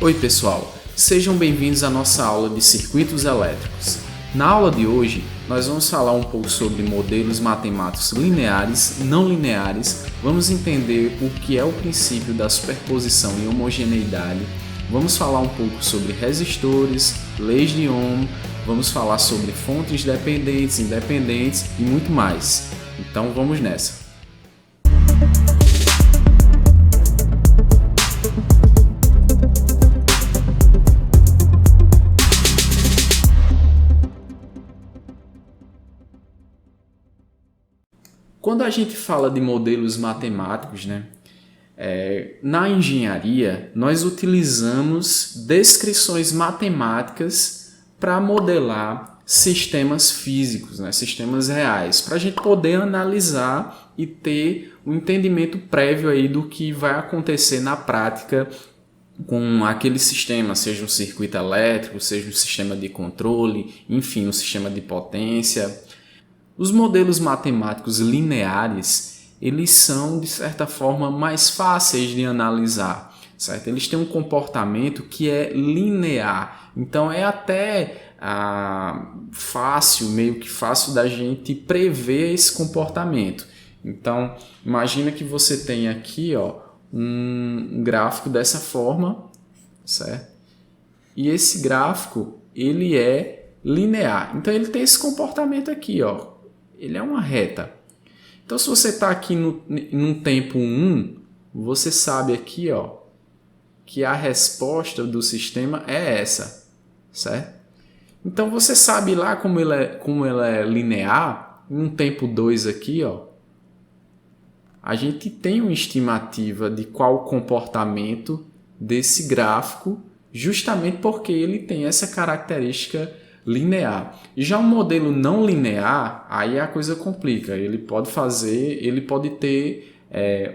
Oi pessoal, sejam bem-vindos à nossa aula de circuitos elétricos. Na aula de hoje, nós vamos falar um pouco sobre modelos matemáticos lineares, não lineares, vamos entender o que é o princípio da superposição e homogeneidade, vamos falar um pouco sobre resistores, leis de Ohm, vamos falar sobre fontes dependentes, independentes e muito mais. Então vamos nessa! Quando a gente fala de modelos matemáticos, na engenharia, nós utilizamos descrições matemáticas para modelar sistemas físicos, sistemas reais, para a gente poder analisar e ter um entendimento prévio aí do que vai acontecer na prática com aquele sistema, seja um circuito elétrico, seja um sistema de controle, enfim, um sistema de potência. Os modelos matemáticos lineares, eles são, de certa forma, mais fáceis de analisar, certo? Eles têm um comportamento que é linear, então é até meio que fácil da gente prever esse comportamento. Então, imagina que você tem aqui um gráfico dessa forma, certo? E esse gráfico, ele é linear, então ele tem esse comportamento aqui, ele é uma reta. Então, se você está aqui num tempo 1, você sabe aqui que a resposta do sistema é essa, certo? Então, você sabe lá como ela é linear, num tempo 2 aqui, a gente tem uma estimativa de qual o comportamento desse gráfico, justamente porque ele tem essa característica linear. Já um modelo não linear, aí a coisa complica. Ele pode ter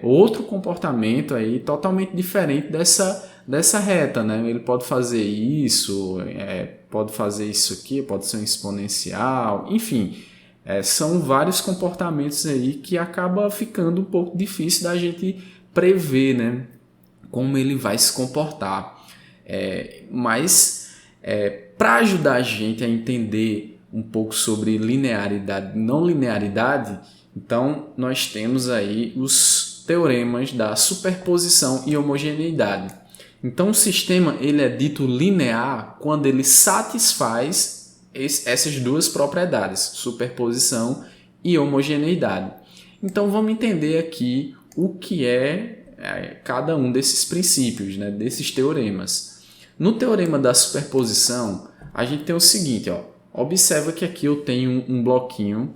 outro comportamento aí totalmente diferente dessa reta, Ele pode fazer isso aqui, pode ser um exponencial, enfim, são vários comportamentos aí que acaba ficando um pouco difícil da gente prever, como ele vai se comportar. Mas para ajudar a gente a entender um pouco sobre linearidade e não linearidade, então nós temos aí os teoremas da superposição e homogeneidade. Então o sistema ele é dito linear quando ele satisfaz essas duas propriedades, superposição e homogeneidade. Então vamos entender aqui o que é cada um desses princípios, desses teoremas. No teorema da superposição, a gente tem o seguinte, observa que aqui eu tenho um bloquinho,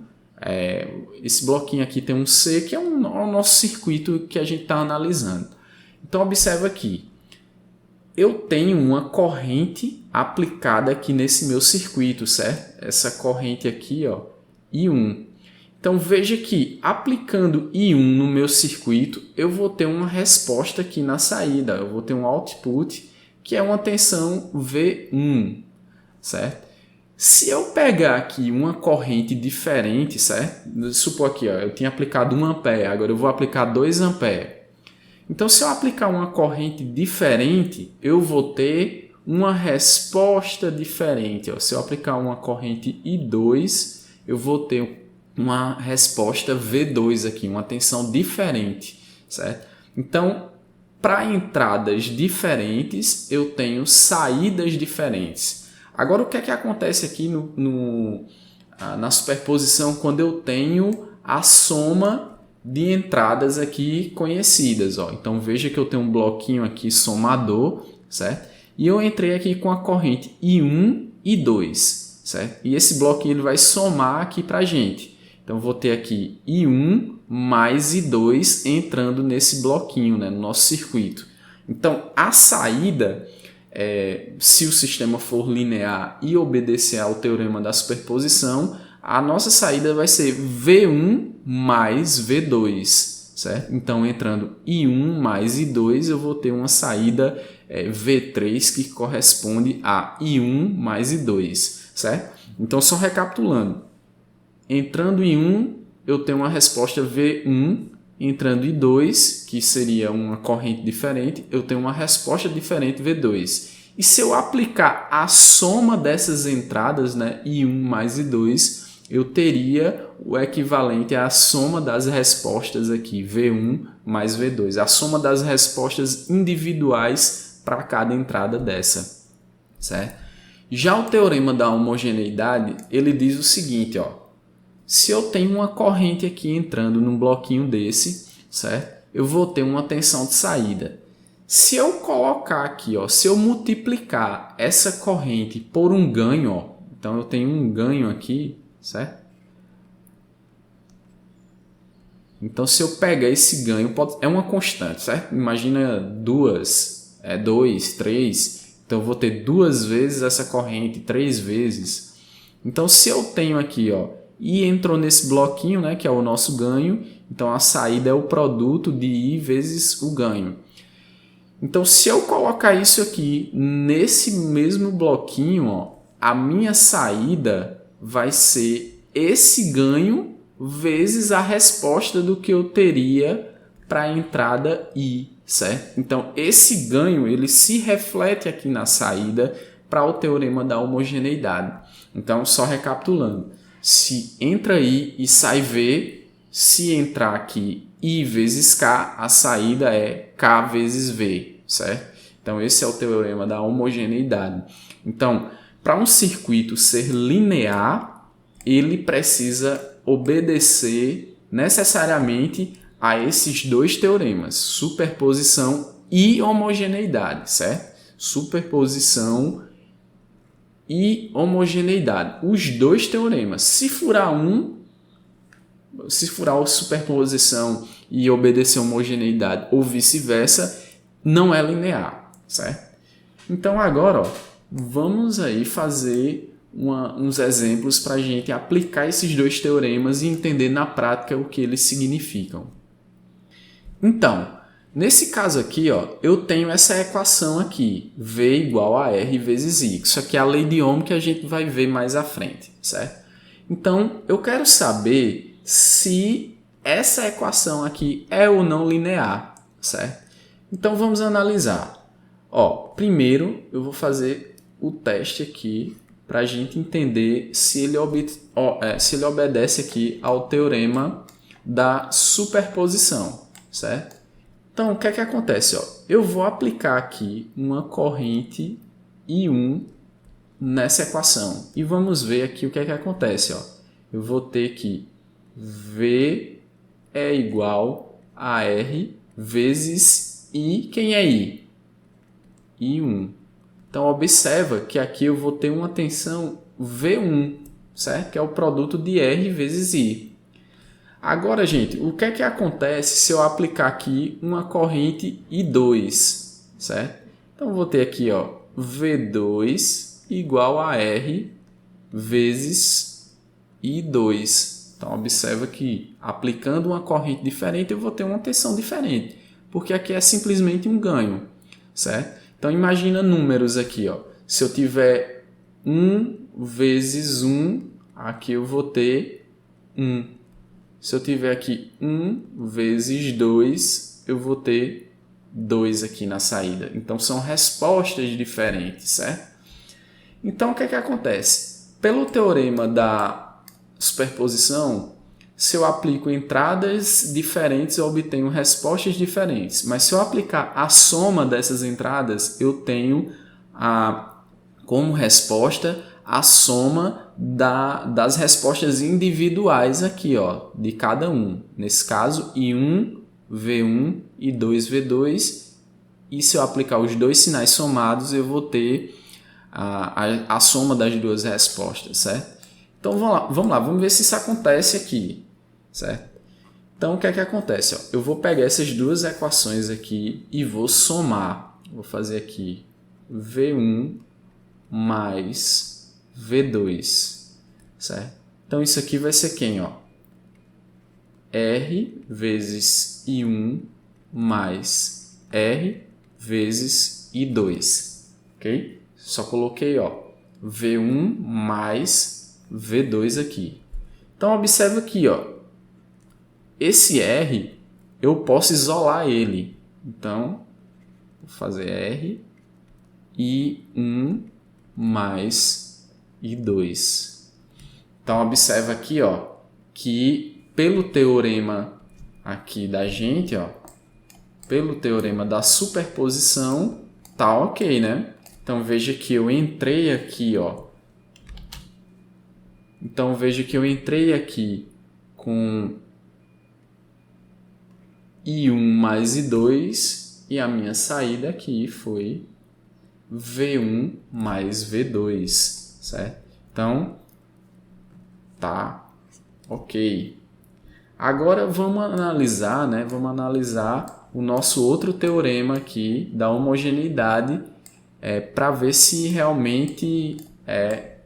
esse bloquinho aqui tem um C, que é o nosso circuito que a gente está analisando. Então observa aqui, eu tenho uma corrente aplicada aqui nesse meu circuito, certo? Essa corrente aqui, I1. Então veja que aplicando I1 no meu circuito, eu vou ter uma resposta aqui na saída, eu vou ter um output que é uma tensão V1, certo? Se eu pegar aqui uma corrente diferente, certo? Supor aqui, eu tinha aplicado 1 ampere, agora eu vou aplicar 2 ampere. Então, se eu aplicar uma corrente diferente, eu vou ter uma resposta diferente. Se eu aplicar uma corrente I2, eu vou ter uma resposta V2 aqui, uma tensão diferente, certo? Então, para entradas diferentes, eu tenho saídas diferentes. Agora, o que é que acontece aqui na superposição quando eu tenho a soma de entradas aqui conhecidas? Então, veja que eu tenho um bloquinho aqui somador, certo? E eu entrei aqui com a corrente I1 e I2, certo? E esse bloquinho ele vai somar aqui para a gente. Então, vou ter aqui I1 mais I2 entrando nesse bloquinho, no nosso circuito. Então, a saída, se o sistema for linear e obedecer ao teorema da superposição, a nossa saída vai ser V1 mais V2, certo? Então, entrando I1 mais I2, eu vou ter uma saída V3 que corresponde a I1 mais I2, certo? Então, só recapitulando. Entrando em 1, eu tenho uma resposta V1 entrando I2, que seria uma corrente diferente, eu tenho uma resposta diferente V2. E se eu aplicar a soma dessas entradas, né, I1 mais I2, eu teria o equivalente à soma das respostas aqui, V1 mais V2. A soma das respostas individuais para cada entrada dessa, certo? Já o teorema da homogeneidade, ele diz o seguinte, ó, se eu tenho uma corrente aqui entrando num bloquinho desse, certo? Eu vou ter uma tensão de saída. Se eu colocar aqui, ó, se eu multiplicar essa corrente por um ganho, ó, então eu tenho um ganho aqui, certo? Então se eu pegar esse ganho, é uma constante, certo? Imagina duas, 2, 3, então eu vou ter 2 vezes essa corrente, 3 vezes. Então se eu tenho aqui, ó, I entrou nesse bloquinho, né, que é o nosso ganho, então a saída é o produto de I vezes o ganho. Então, se eu colocar isso aqui nesse mesmo bloquinho, ó, a minha saída vai ser esse ganho vezes a resposta do que eu teria para a entrada I, certo? Então, esse ganho ele se reflete aqui na saída para o teorema da homogeneidade. Então, só recapitulando, se entra I e sai V, se entrar aqui I vezes K, a saída é K vezes V, certo? Então, esse é o teorema da homogeneidade. Então, para um circuito ser linear, ele precisa obedecer necessariamente a esses dois teoremas, superposição e homogeneidade, certo? Superposição e homogeneidade, os dois teoremas. Se furar a superposição e obedecer a homogeneidade ou vice-versa, não é linear, certo? Então agora, ó, vamos aí fazer uns exemplos para a gente aplicar esses dois teoremas e entender na prática o que eles significam. Então, nesse caso aqui, ó, eu tenho essa equação aqui, V igual a R vezes I. Isso aqui é a lei de Ohm que a gente vai ver mais à frente, certo? Então, eu quero saber se essa equação aqui é ou não linear, certo? Então, vamos analisar. Ó, primeiro, eu vou fazer o teste aqui para a gente entender se ele obedece aqui ao teorema da superposição, certo? Então, o que é que acontece? Ó? Eu vou aplicar aqui uma corrente I1 nessa equação. E vamos ver aqui o que é que acontece. Ó. Eu vou ter que V é igual a R vezes I. Quem é I? I1. Então, observa que aqui eu vou ter uma tensão V1, certo? Que é o produto de R vezes I. Agora, gente, o que é que acontece se eu aplicar aqui uma corrente I2, certo? Então, eu vou ter aqui, ó, V2 igual a R vezes I2. Então, observa que aplicando uma corrente diferente, eu vou ter uma tensão diferente, porque aqui é simplesmente um ganho, certo? Então, imagina números aqui, ó. Se eu tiver 1 vezes 1, aqui eu vou ter 1. Se eu tiver aqui 1 vezes 2, eu vou ter 2 aqui na saída. Então, são respostas diferentes, certo? Então, o que é que acontece? Pelo teorema da superposição, se eu aplico entradas diferentes, eu obtenho respostas diferentes. Mas se eu aplicar a soma dessas entradas, eu tenho como resposta a soma das respostas individuais aqui, ó, de cada um. Nesse caso, I1, V1 e 2V2. E se eu aplicar os dois sinais somados, eu vou ter a soma das duas respostas, certo? Então, vamos ver se isso acontece aqui, certo? Então, o que é que acontece? Ó? Eu vou pegar essas duas equações aqui e vou somar. Vou fazer aqui V1 mais V2, certo? Então, isso aqui vai ser quem? Ó? R vezes I1 mais R vezes I2, ok? Só coloquei, ó, V1 mais V2 aqui. Então, observa aqui, ó, esse R eu posso isolar ele. Então, vou fazer R I1 mais I2. Então, observa aqui, ó, que pelo teorema aqui da gente, ó, pelo teorema da superposição, tá ok, né? Então, veja que eu entrei aqui, ó. Então, veja que eu entrei aqui com I1 mais I2 e a minha saída aqui foi V1 mais V2, certo? Então, tá ok. Agora vamos analisar, né? Vamos analisar o nosso outro teorema aqui da homogeneidade para ver se realmente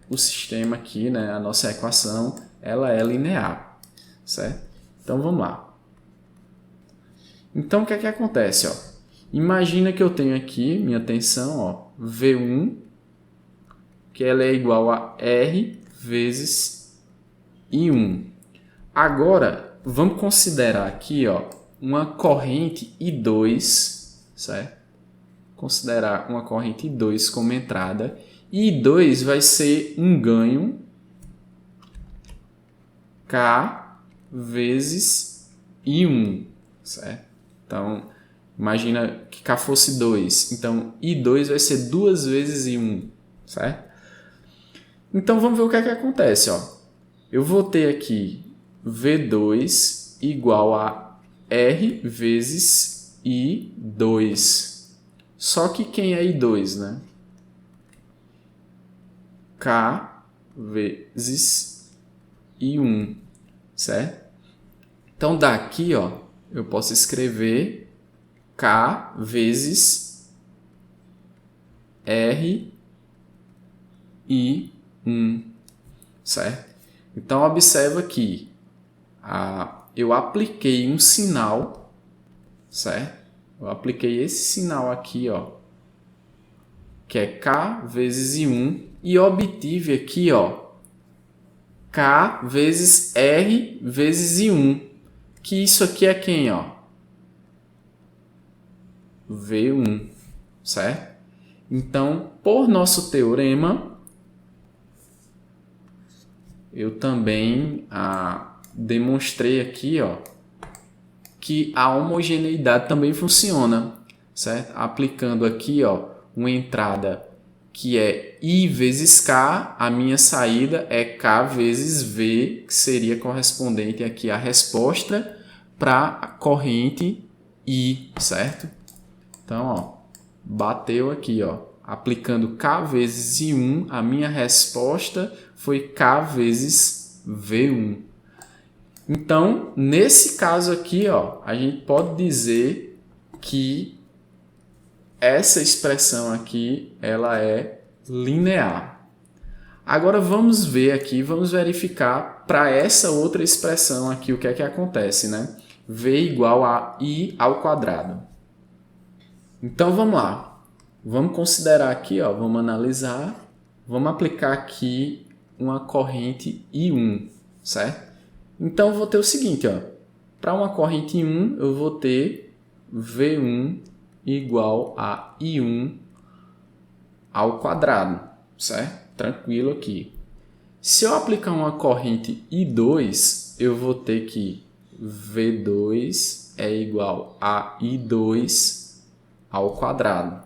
o sistema aqui, né? A nossa equação, ela é linear, certo? Então vamos lá. Então o que é que acontece, ó? Imagina que eu tenho aqui minha tensão, ó, V1, que ela é igual a R vezes I1. Agora, vamos considerar aqui, ó, uma corrente I2, certo? Considerar uma corrente I2 como entrada. E I2 vai ser um ganho K vezes I1, certo? Então, imagina que K fosse 2. Então, I2 vai ser 2 vezes I1, certo? Então, vamos ver o que é que acontece, ó. Eu vou ter aqui V2 igual a R vezes I2. Só que quem é I2, né? K vezes I1, certo? Então, daqui, ó, eu posso escrever K vezes R I1, certo? Então, observa que eu apliquei um sinal, certo? Eu apliquei esse sinal aqui, ó, que é K vezes I1, e obtive aqui, ó, K vezes R vezes I1, que isso aqui é quem, ó? V1, certo? Então, por nosso teorema, eu também demonstrei aqui, ó, que a homogeneidade também funciona, certo? Aplicando aqui, ó, uma entrada que é I vezes K, a minha saída é K vezes V, que seria correspondente aqui à resposta para a corrente I, certo? Então, ó, bateu aqui, ó, aplicando K vezes I1, a minha resposta foi K vezes V1. Então, nesse caso aqui, ó, a gente pode dizer que essa expressão aqui, ela é linear. Agora vamos ver aqui, vamos verificar para essa outra expressão aqui o que é que acontece, né? V igual a I ao quadrado. Então vamos lá. Vamos considerar aqui, ó, vamos analisar, vamos aplicar aqui uma corrente I1, certo? Então eu vou ter o seguinte, ó, para uma corrente I1 eu vou ter V1 igual a I1 ao quadrado, certo? Tranquilo aqui. Se eu aplicar uma corrente I2, eu vou ter que V2 é igual a I2 ao quadrado,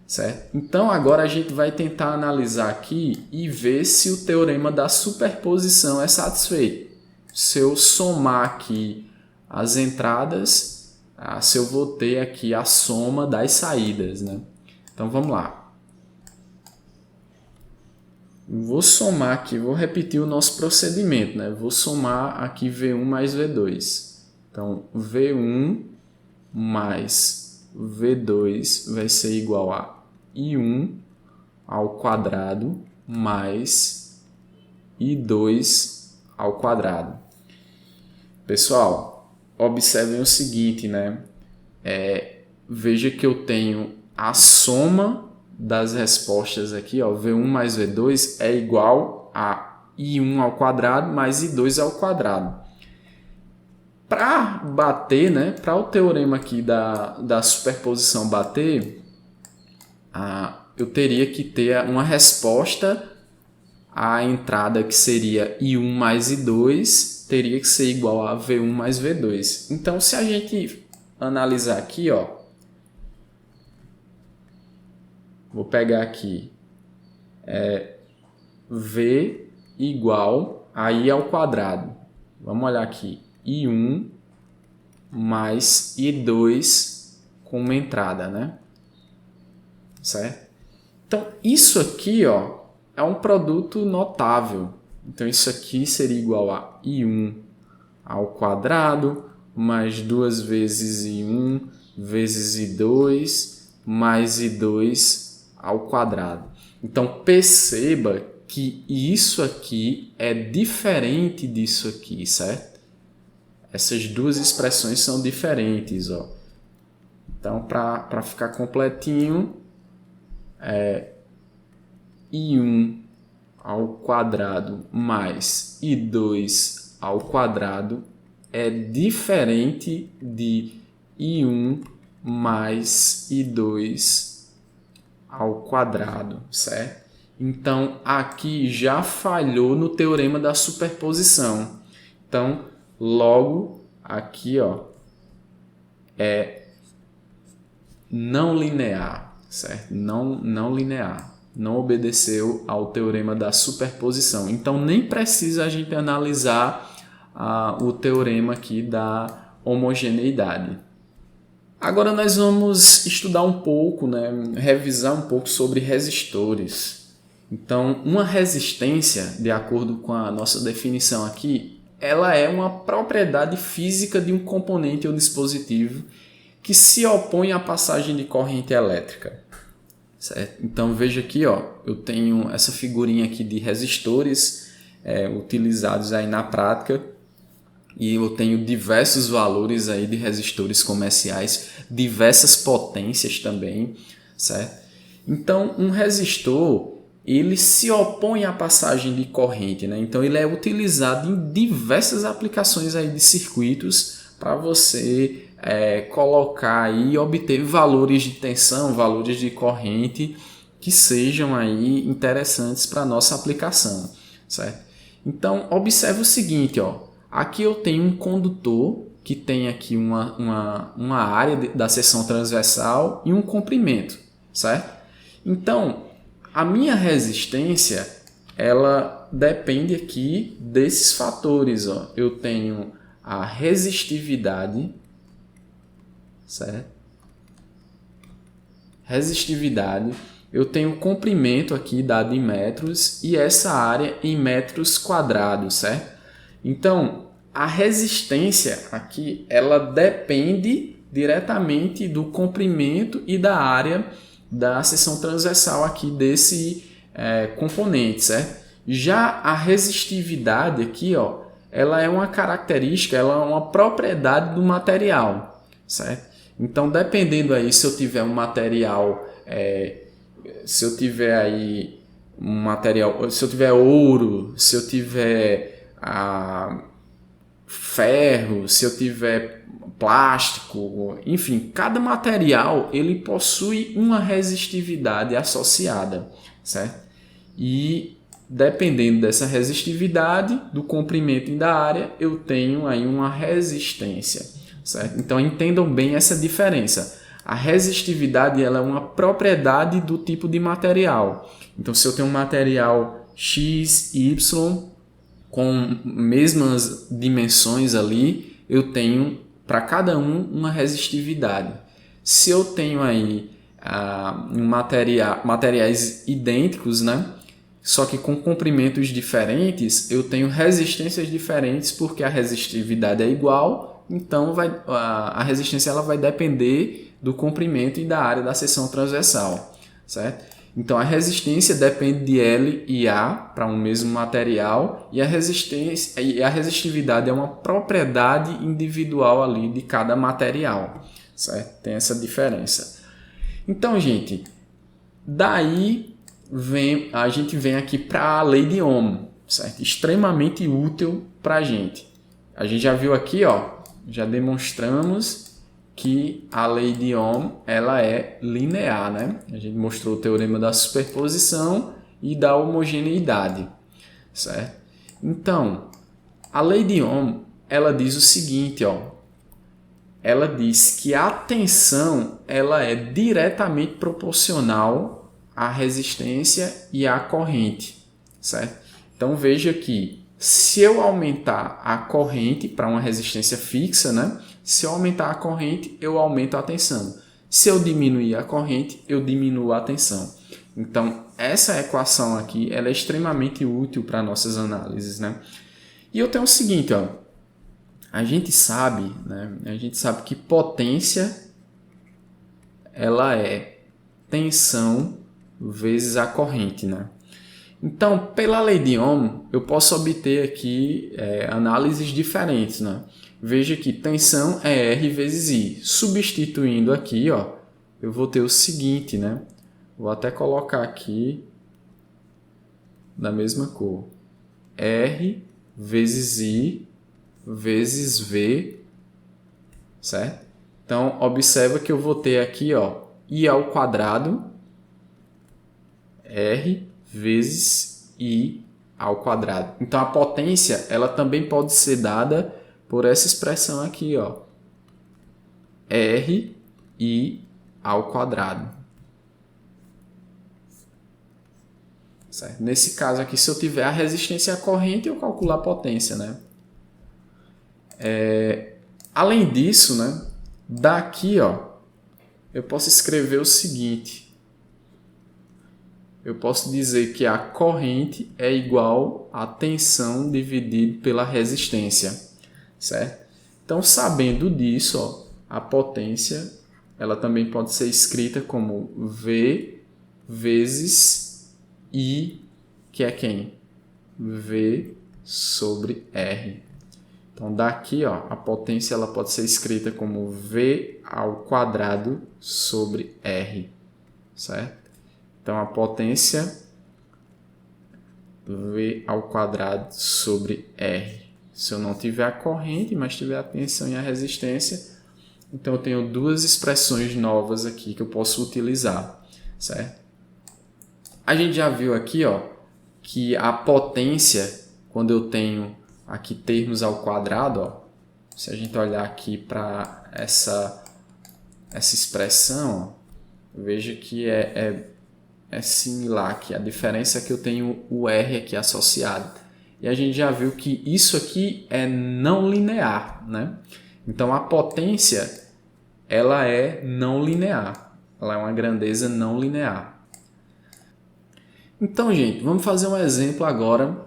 certo? Então agora a gente vai tentar analisar aqui e ver se o teorema da superposição é satisfeito. Se eu somar aqui as entradas, se eu vou ter aqui a soma das saídas, né? Então vamos lá. Vou somar aqui, vou repetir o nosso procedimento, né? Vou somar aqui V1 mais V2. Então V1 mais V2 vai ser igual a I1 ao quadrado mais I2 ao quadrado. Pessoal, observem o seguinte, né? Veja que eu tenho a soma das respostas aqui, ó, V1 mais V2 é igual a I1 ao quadrado mais I2 ao quadrado. para bater, né, para o teorema aqui da superposição bater, eu teria que ter uma resposta à entrada que seria I1 mais I2, teria que ser igual a V1 mais V2. Então, se a gente analisar aqui, ó, vou pegar aqui V igual a I ao quadrado. Vamos olhar aqui. I1 mais I2 com uma entrada, né? Certo? Então, isso aqui, ó, é um produto notável. Então, isso aqui seria igual a I1 ao quadrado mais 2 vezes I1 vezes I2 mais I2 ao quadrado. Então, perceba que isso aqui é diferente disso aqui, certo? Essas duas expressões são diferentes, ó. Então, para ficar completinho, I1 ao quadrado mais I2 ao quadrado é diferente de I1 mais I2 ao quadrado, certo? Então, aqui já falhou no teorema da superposição. Então, logo, aqui, ó, é não linear, certo? Não linear. Não obedeceu ao teorema da superposição. Então, nem precisa a gente analisar o teorema aqui da homogeneidade. Agora nós vamos estudar um pouco, né, revisar um pouco sobre resistores. Então, uma resistência, de acordo com a nossa definição aqui, ela é uma propriedade física de um componente ou dispositivo que se opõe à passagem de corrente elétrica. Certo? Então, veja aqui, ó, eu tenho essa figurinha aqui de resistores utilizados aí na prática. E eu tenho diversos valores aí de resistores comerciais, diversas potências também, certo? Então, um resistor, ele se opõe à passagem de corrente, né? Então, ele é utilizado em diversas aplicações aí de circuitos para você colocar aí e obter valores de tensão, valores de corrente que sejam aí interessantes para a nossa aplicação, certo? Então, observe o seguinte, ó. Aqui eu tenho um condutor que tem aqui uma área da seção transversal e um comprimento, certo? Então, a minha resistência, ela depende aqui desses fatores, ó. Eu tenho a resistividade, certo? Resistividade. Eu tenho o comprimento aqui dado em metros e essa área em metros quadrados, certo? Então, a resistência aqui, ela depende diretamente do comprimento e da área da seção transversal aqui desse componente, certo? Já a resistividade aqui, ó, ela é uma característica, ela é uma propriedade do material, certo? Então, dependendo aí, se eu tiver um material, se eu tiver aí um material, se eu tiver ouro, se eu tiver ferro, se eu tiver plástico, enfim, cada material ele possui uma resistividade associada, certo? E dependendo dessa resistividade, do comprimento e da área, eu tenho aí uma resistência, certo? Então entendam bem essa diferença. A resistividade ela é uma propriedade do tipo de material. Então se eu tenho um material X, Y com mesmas dimensões ali, eu tenho para cada uma resistividade. Se eu tenho aí materiais idênticos, né? Só que com comprimentos diferentes, eu tenho resistências diferentes porque a resistividade é igual, então a resistência ela vai depender do comprimento e da área da seção transversal, certo? Então, a resistência depende de L e A para um mesmo material e a resistividade é uma propriedade individual ali de cada material, certo? Tem essa diferença. Então, gente, daí a gente vem aqui para a lei de Ohm, certo? Extremamente útil para a gente. A gente já viu aqui, ó, já demonstramos que a lei de Ohm ela é linear, né? A gente mostrou o teorema da superposição e da homogeneidade, certo? Então, a lei de Ohm ela diz o seguinte, ó. Ela diz que a tensão ela é diretamente proporcional à resistência e à corrente, certo? Então veja que se eu aumentar a corrente para uma resistência fixa, né? Se eu aumentar a corrente, eu aumento a tensão. Se eu diminuir a corrente, eu diminuo a tensão. Então essa equação aqui ela é extremamente útil para nossas análises, né? E eu tenho o seguinte, ó. A gente sabe, né? A gente sabe que potência ela é tensão vezes a corrente, né? Então, pela lei de Ohm, eu posso obter aqui análises diferentes, né? Veja que tensão é R vezes I. Substituindo aqui, ó, eu vou ter o seguinte, né? Vou até colocar aqui da mesma cor. R vezes I vezes V, certo? Então, observa que eu vou ter aqui, ó, I ao quadrado, R vezes I ao quadrado. Então, a potência, ela também pode ser dada por essa expressão aqui, ó, R I ao quadrado. Certo? Nesse caso aqui, se eu tiver a resistência e a corrente, eu calculo a potência, né? Além disso, né, daqui, ó, eu posso escrever o seguinte. Eu posso dizer que a corrente é igual a tensão dividido pela resistência, certo? Então, sabendo disso, ó, a potência ela também pode ser escrita como V vezes I, que é quem? V sobre R. Então, daqui, ó, a potência ela pode ser escrita como V ao quadrado sobre R, certo? Então, a potência V ao quadrado sobre R. Se eu não tiver a corrente, mas tiver a tensão e a resistência, então eu tenho duas expressões novas aqui que eu posso utilizar, certo? A gente já viu aqui, ó, que a potência, quando eu tenho aqui termos ao quadrado, ó, se a gente olhar aqui para essa expressão, ó, veja que é similar aqui. A diferença é que eu tenho o R aqui associado. E a gente já viu que isso aqui é não linear, né? Então a potência ela é não linear. Ela é uma grandeza não linear. Então, gente, vamos fazer um exemplo agora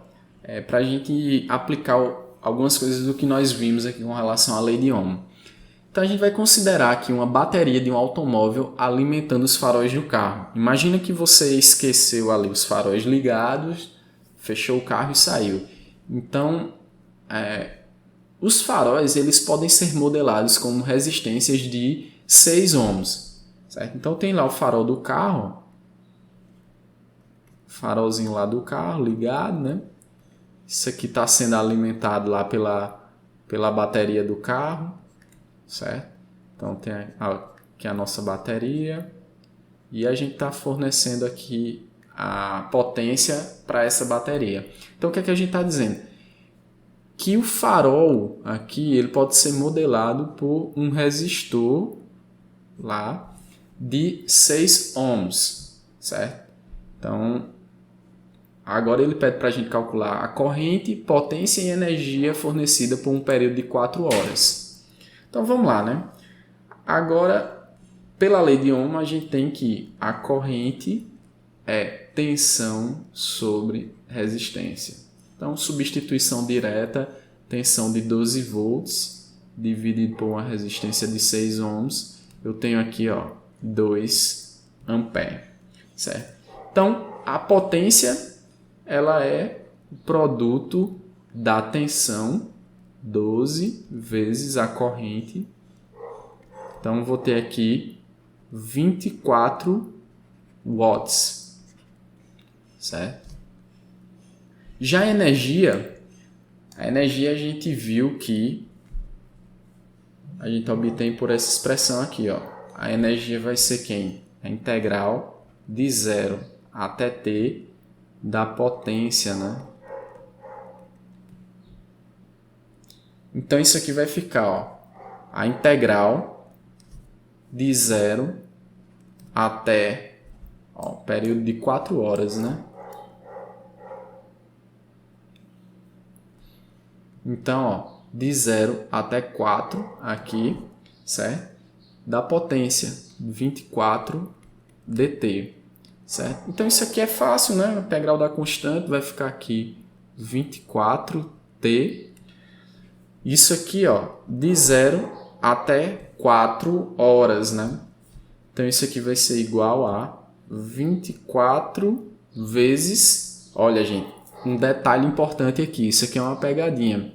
para a gente aplicar algumas coisas do que nós vimos aqui com relação à lei de Ohm. Então a gente vai considerar aqui uma bateria de um automóvel alimentando os faróis do carro. Imagina que você esqueceu ali os faróis ligados, fechou o carro e saiu. Então, os faróis eles podem ser modelados como resistências de 6 ohms. Certo? Então tem lá o farol do carro, farolzinho lá do carro ligado, né? Isso aqui está sendo alimentado lá pela bateria do carro, certo? Então tem aqui a nossa bateria e a gente está fornecendo aqui a potência para essa bateria. Então o que é que a gente está dizendo? Que o farol aqui ele pode ser modelado por um resistor lá de 6 ohms, certo? Então agora ele pede para a gente calcular a corrente, potência e energia fornecida por um período de 4 horas. Então vamos lá, né? Agora, pela lei de Ohm, a gente tem que a corrente é tensão sobre resistência. Então, substituição direta, tensão de 12 volts dividido por uma resistência de 6 ohms. Eu tenho aqui, ó, 2 amperes, certo? Então, a potência ela é o produto da tensão 12 vezes a corrente. Então, vou ter aqui 24 watts, certo? Já a energia a gente viu que a gente obtém por essa expressão aqui, ó. A energia vai ser quem? A integral de 0 até t da potência, né? Então isso aqui vai ficar, ó, a integral de 0 até, ó, período de 4 horas, né? Então, ó, de 0 até 4 aqui, certo? Da potência 24 dt, certo? Então isso aqui é fácil, né? A integral da constante vai ficar aqui 24t. Isso aqui, ó, de 0 até 4 horas, né? Então isso aqui vai ser igual a 24 vezes... Olha, gente, um detalhe importante aqui, isso aqui é uma pegadinha.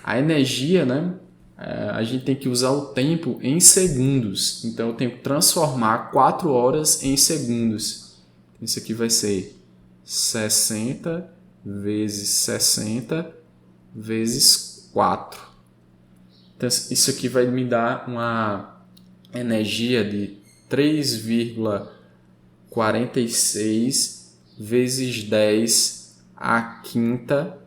A energia, né? A gente tem que usar o tempo em segundos. Então eu tenho que transformar 4 horas em segundos. Isso aqui vai ser 60 vezes 60 vezes 4. Então isso aqui vai me dar uma energia de 3,46 vezes 10 à quinta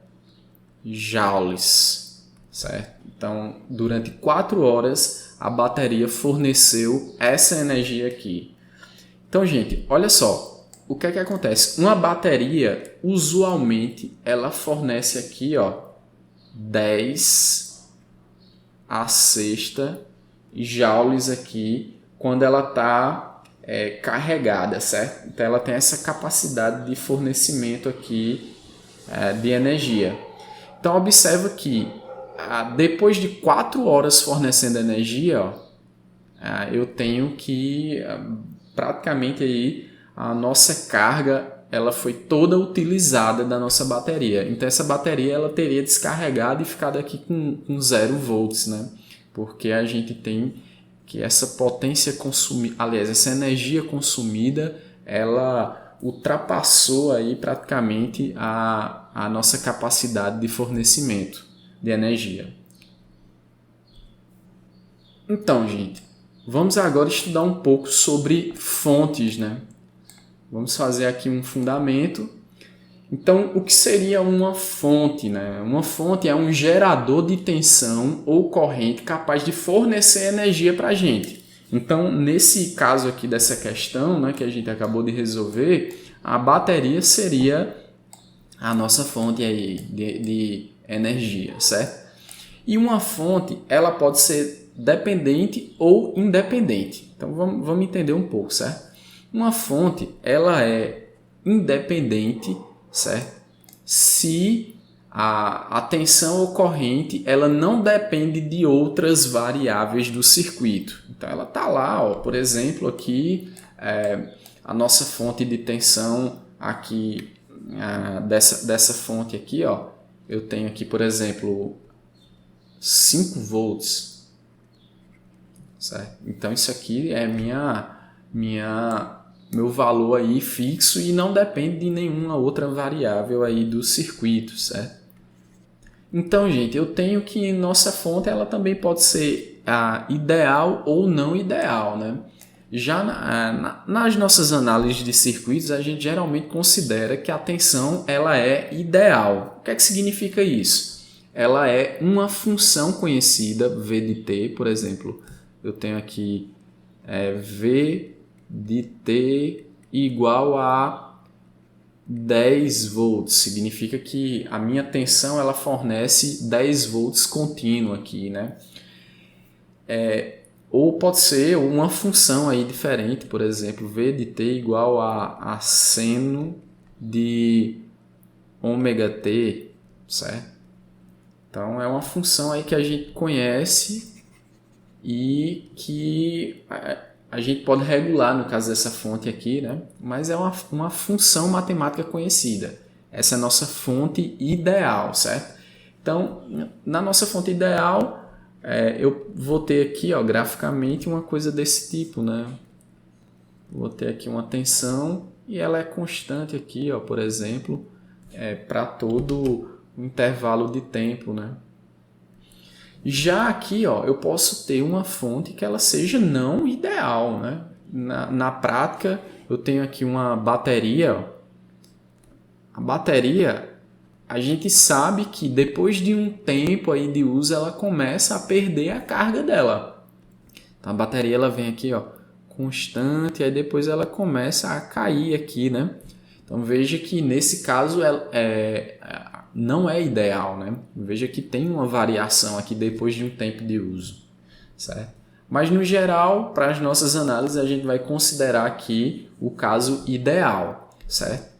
joules, certo? Então, durante 4 horas, a bateria forneceu essa energia aqui. Então, gente, olha só, o que é que acontece? Uma bateria, usualmente, ela fornece aqui, ó, 10 à sexta joules aqui, quando ela está carregada, certo? Então, ela tem essa capacidade de fornecimento aqui de energia. Então, observa que depois de 4 horas fornecendo energia, ó, eu tenho que praticamente aí a nossa carga ela foi toda utilizada da nossa bateria. Então essa bateria ela teria descarregado e ficado aqui com 0 volts, né? Porque a gente tem que essa potência consumida, aliás, essa energia consumida, ela ultrapassou aí praticamente a nossa capacidade de fornecimento de energia. Então, gente, vamos agora estudar um pouco sobre fontes, né? Vamos fazer aqui um fundamento. Então, o que seria uma fonte, né? Uma fonte é um gerador de tensão ou corrente capaz de fornecer energia para a gente. Então, nesse caso aqui dessa questão, né, que a gente acabou de resolver, a bateria seria a nossa fonte aí de energia, certo? E uma fonte, ela pode ser dependente ou independente. Então, vamos entender um pouco, certo? Uma fonte, ela é independente, certo? Se a tensão ou corrente, ela não depende de outras variáveis do circuito. Então, ela está lá, ó, por exemplo, aqui, a nossa fonte de tensão aqui, dessa fonte aqui, ó, eu tenho aqui, por exemplo, 5 volts, certo? Então, isso aqui é meu valor aí fixo e não depende de nenhuma outra variável aí do circuito, certo? Então, gente, eu tenho que nossa fonte ela também pode ser ideal ou não ideal, né? Já nas nossas análises de circuitos, a gente geralmente considera que a tensão ela é ideal. O que é que significa isso? Ela é uma função conhecida, V de t, por exemplo. Eu tenho aqui V de t igual a 10 volts. Significa que a minha tensão ela fornece 10 volts contínuo aqui, né? Ou pode ser uma função aí diferente, por exemplo, V de t igual a seno de ômega t, certo? Então é uma função aí que a gente conhece e que a gente pode regular no caso dessa fonte aqui, né? Mas é uma função matemática conhecida. Essa é a nossa fonte ideal, certo? Então, na nossa fonte ideal, eu vou ter aqui, ó, graficamente uma coisa desse tipo, né? Vou ter aqui uma tensão e ela é constante aqui, ó, por exemplo, para todo o intervalo de tempo, né? Já aqui, ó, eu posso ter uma fonte que ela seja não ideal, né? Na prática, eu tenho aqui uma bateria. Ó. A bateria, a gente sabe que depois de um tempo aí de uso, ela começa a perder a carga dela. Então, a bateria ela vem aqui, ó, constante, aí depois ela começa a cair aqui, né? Então veja que nesse caso não é ideal, né? Veja que tem uma variação aqui depois de um tempo de uso, certo? Mas no geral, para as nossas análises, a gente vai considerar aqui o caso ideal, certo?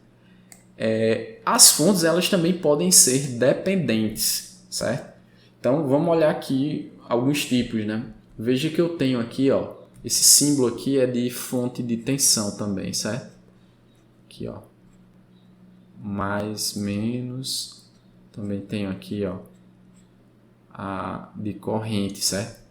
As fontes elas também podem ser dependentes, certo? Então vamos olhar aqui alguns tipos, né? Veja que eu tenho aqui, ó, esse símbolo aqui é de fonte de tensão também, certo? Aqui, ó, mais, menos, também tenho aqui, ó, a de corrente, certo?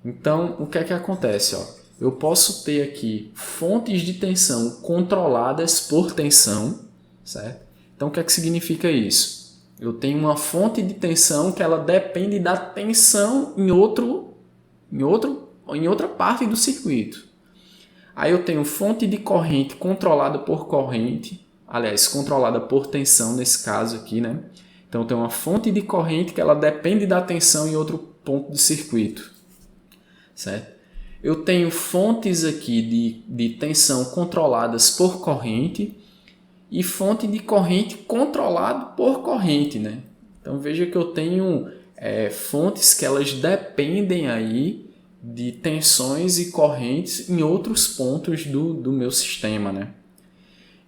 Então o que é que acontece, ó? Eu posso ter aqui fontes de tensão controladas por tensão, certo? Então o que é que significa isso? Eu tenho uma fonte de tensão que ela depende da tensão em outra parte do circuito. Aí eu tenho fonte de corrente controlada por corrente, aliás, controlada por tensão nesse caso aqui, né? Então eu tenho uma fonte de corrente que ela depende da tensão em outro ponto do circuito, certo? Eu tenho fontes aqui de tensão controladas por corrente e fonte de corrente controlada por corrente, né? Então veja que eu tenho fontes que elas dependem aí de tensões e correntes em outros pontos do meu sistema, né?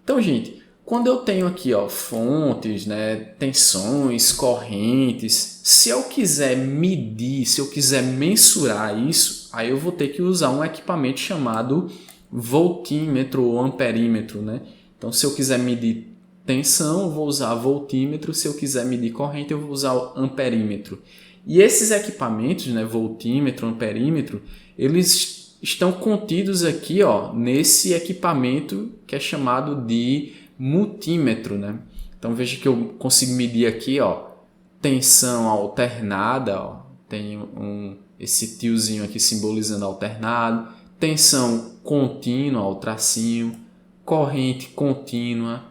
Então, gente, quando eu tenho aqui, ó, fontes, né, tensões, correntes, se eu quiser medir, se eu quiser mensurar isso, aí eu vou ter que usar um equipamento chamado voltímetro ou amperímetro, né? Então, se eu quiser medir tensão, eu vou usar voltímetro. Se eu quiser medir corrente, eu vou usar o amperímetro. E esses equipamentos, né, voltímetro, amperímetro, eles estão contidos aqui, ó, nesse equipamento que é chamado de multímetro, né? Então, veja que eu consigo medir aqui, ó, tensão alternada, ó, tem esse tiozinho aqui simbolizando alternado, tensão contínua, ó, o tracinho, corrente contínua,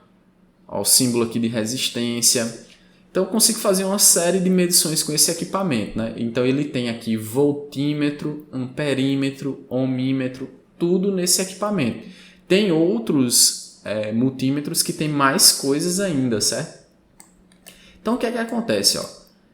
ó, o símbolo aqui de resistência. Então eu consigo fazer uma série de medições com esse equipamento, né? Então ele tem aqui voltímetro, amperímetro, ohmímetro, tudo nesse equipamento. Tem outros multímetros que tem mais coisas ainda, certo? Então o que é que acontece? Ó?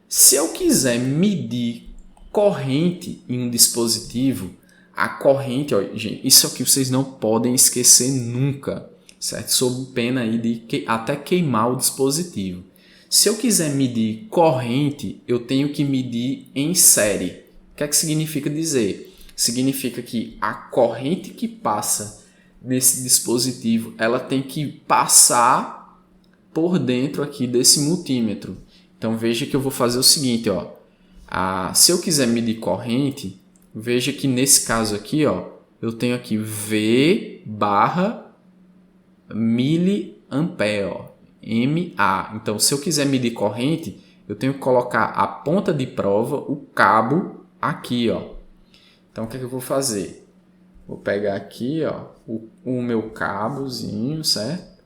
Se eu quiser medir corrente em um dispositivo, a corrente, ó, gente, isso aqui vocês não podem esquecer nunca, certo? Sob pena aí de até queimar o dispositivo. Se eu quiser medir corrente, eu tenho que medir em série. O que é que significa dizer? Significa que a corrente que passa nesse dispositivo, ela tem que passar por dentro aqui desse multímetro. Então veja que eu vou fazer o seguinte, ó. Se eu quiser medir corrente, veja que nesse caso aqui, ó, eu tenho aqui V barra miliampere, ó. MA. Então, se eu quiser medir corrente, eu tenho que colocar a ponta de prova, o cabo, aqui, ó. Então, o que é que eu vou fazer? Vou pegar aqui, ó, o meu cabozinho, certo?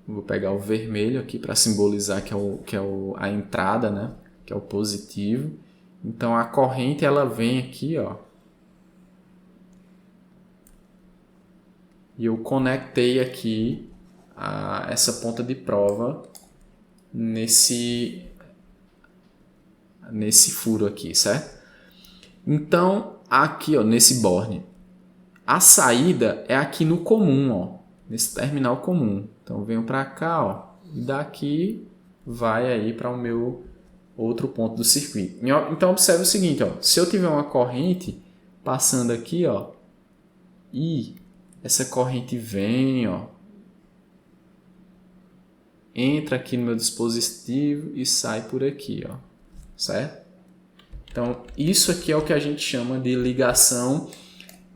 Vou pegar o vermelho aqui para simbolizar que é a entrada, né? Que é o positivo. Então, a corrente, ela vem aqui, ó. E eu conectei aqui essa ponta de prova nesse furo aqui, certo? Então, aqui, ó, nesse borne, a saída é aqui no comum, ó, nesse terminal comum. Então, eu venho para cá, ó, e daqui vai aí para o meu outro ponto do circuito. Então, observe o seguinte, ó, se eu tiver uma corrente passando aqui, ó, e essa corrente vem, ó, entra aqui no meu dispositivo e sai por aqui, ó, certo? Então, isso aqui é o que a gente chama de ligação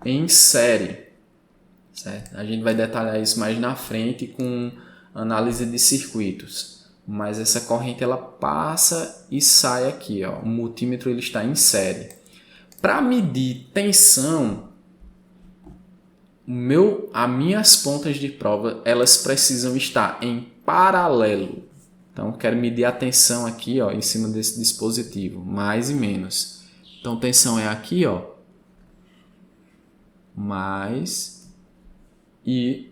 em série, certo? A gente vai detalhar isso mais na frente com análise de circuitos. mas essa corrente ela passa e sai aqui, ó. O multímetro ele está em série. Para medir tensão, as minhas pontas de prova elas precisam estar em paralelo. Então, eu quero medir a tensão aqui, ó, em cima desse dispositivo, mais e menos. Então, tensão é aqui, ó, mais e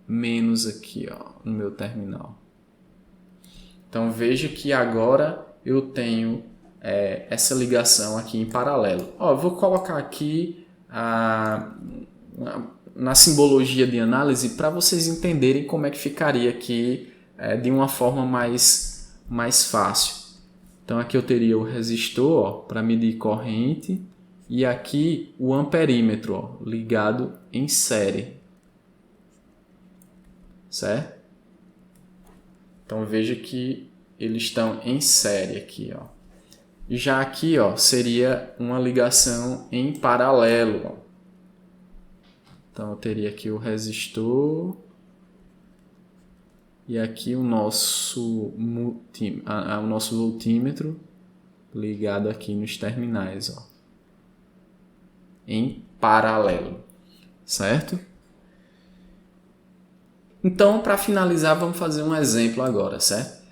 menos aqui, ó, no meu terminal. Então, veja que agora eu tenho essa ligação aqui em paralelo. Ó, eu vou colocar aqui na simbologia de análise para vocês entenderem como é que ficaria aqui de uma forma mais fácil. Então aqui eu teria o resistor para medir corrente e aqui o amperímetro ligado em série, certo? Então veja que eles estão em série aqui, ó. Já aqui, ó, seria uma ligação em paralelo, ó. Então eu teria aqui o resistor e aqui o nosso voltímetro ligado aqui nos terminais, ó, em paralelo, certo? Então, para finalizar, vamos fazer um exemplo agora, certo?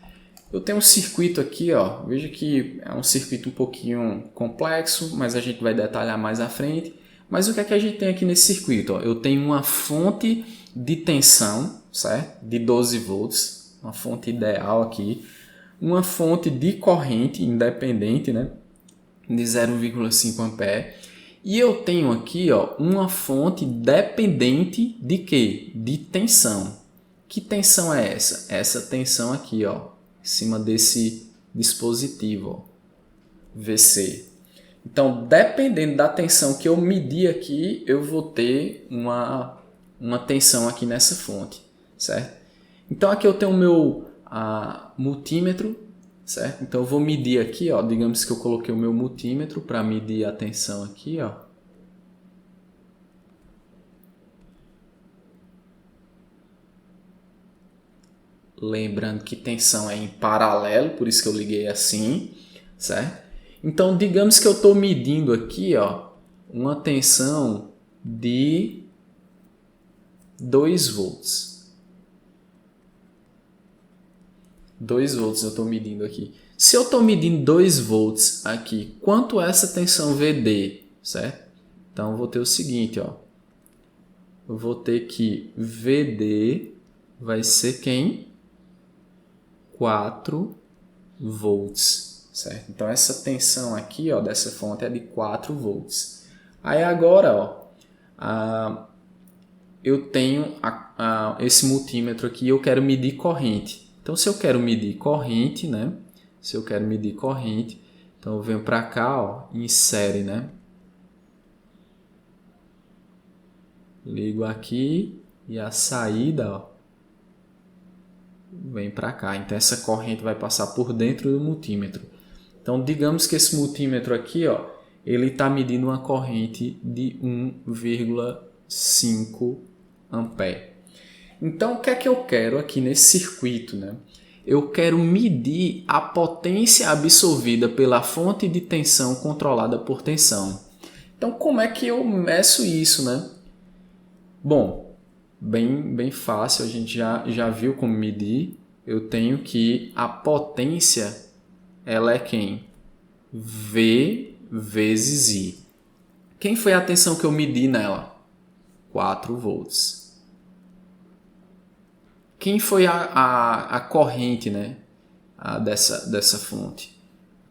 Eu tenho um circuito aqui, ó, veja que é um circuito um pouquinho complexo, mas a gente vai detalhar mais à frente. Mas o que é que a gente tem aqui nesse circuito? Ó? Eu tenho uma fonte de tensão, certo? De 12 volts, uma fonte ideal aqui. Uma fonte de corrente independente, né? De 0,5 ampere. E eu tenho aqui, ó, uma fonte dependente de quê? De tensão. Que tensão é essa? Essa tensão aqui, ó, em cima desse dispositivo, ó, VC. Então, dependendo da tensão que eu medir aqui, eu vou ter uma tensão aqui nessa fonte, certo? Então, aqui eu tenho o meu multímetro, certo? Então, eu vou medir aqui, ó, digamos que eu coloquei o meu multímetro para medir a tensão aqui, ó. Lembrando que tensão é em paralelo, por isso que eu liguei assim, certo? Então, digamos que eu estou medindo aqui, ó, uma tensão de 2 volts. 2 volts eu estou medindo aqui. Se eu estou medindo 2 volts aqui, quanto é essa tensão VD, certo? Então, eu vou ter o seguinte, ó. Eu vou ter que VD vai ser quem? 4 volts. Certo? Então, essa tensão aqui, ó, dessa fonte é de 4 volts. Aí agora, ó, eu tenho esse multímetro aqui e eu quero medir corrente. Então, se eu quero medir corrente, né? Se eu quero medir corrente, então eu venho para cá, ó, em série, né? Ligo aqui e a saída, ó, vem para cá. Então, essa corrente vai passar por dentro do multímetro. Então, digamos que esse multímetro aqui, ó, ele está medindo uma corrente de 1,5 ampere. Então, o que é que eu quero aqui nesse circuito, né? Eu quero medir a potência absorvida pela fonte de tensão controlada por tensão. Então, como é que eu meço isso, né? Bom, bem fácil, a gente já viu como medir. Eu tenho que a potência ela é quem? V vezes I. Quem foi a tensão que eu medi nela? 4 volts. Quem foi a corrente, né? Dessa fonte?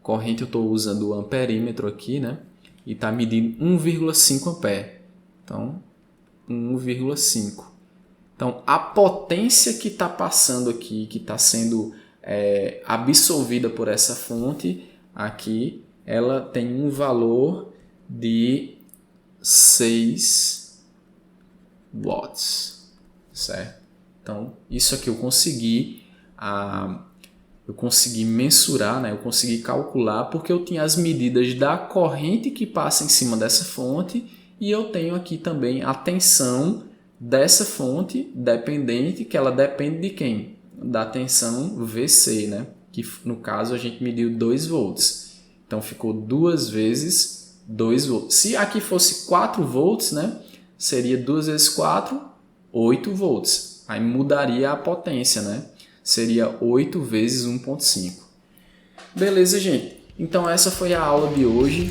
Corrente eu estou usando o amperímetro aqui, né? E está medindo 1,5 ampere. Então, 1,5. Então, a potência que está passando aqui, que está sendo absorvida por essa fonte aqui, ela tem um valor de 6 watts, certo? Então, isso aqui eu consegui mensurar, né? Eu consegui calcular porque eu tinha as medidas da corrente que passa em cima dessa fonte e eu tenho aqui também a tensão dessa fonte dependente, que ela depende de quem? da tensão VC, né? Que no caso a gente mediu 2 volts. Então ficou 2 vezes 2 volts. Se aqui fosse 4 volts, né? Seria 2 vezes 4, 8 volts. Aí mudaria a potência, né? Seria 8 vezes 1.5. Beleza, gente? Então essa foi a aula de hoje.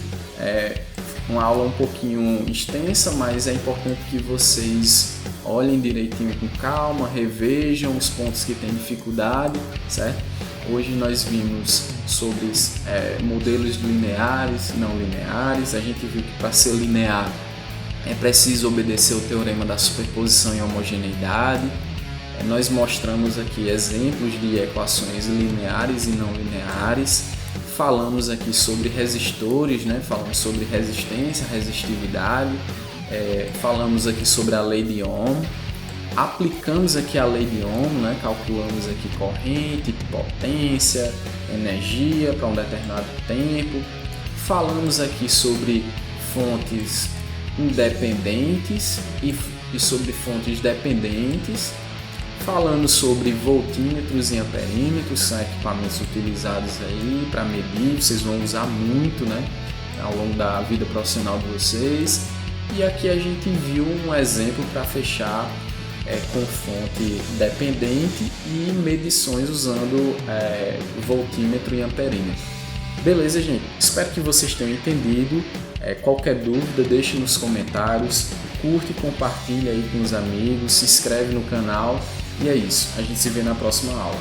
Uma aula um pouquinho extensa, mas é importante que vocês olhem direitinho com calma, revejam os pontos que têm dificuldade, certo? Hoje nós vimos sobre modelos lineares e não lineares. A gente viu que para ser linear é preciso obedecer o teorema da superposição e homogeneidade. Nós mostramos aqui exemplos de equações lineares e não lineares. Falamos aqui sobre resistores, né? Falamos sobre resistência, resistividade. Falamos aqui sobre a lei de Ohm. Aplicamos aqui a lei de Ohm, né? Calculamos aqui corrente, potência, energia para um determinado tempo. Falamos aqui sobre fontes independentes e sobre fontes dependentes. Falando sobre voltímetros e amperímetros, são equipamentos utilizados aí para medir, vocês vão usar muito, né, ao longo da vida profissional de vocês. E aqui a gente viu um exemplo para fechar com fonte dependente e medições usando voltímetro e amperímetro. Beleza, gente? Espero que vocês tenham entendido. Qualquer dúvida, deixe nos comentários, curte e compartilha aí com os amigos, se inscreve no canal. E é isso, a gente se vê na próxima aula.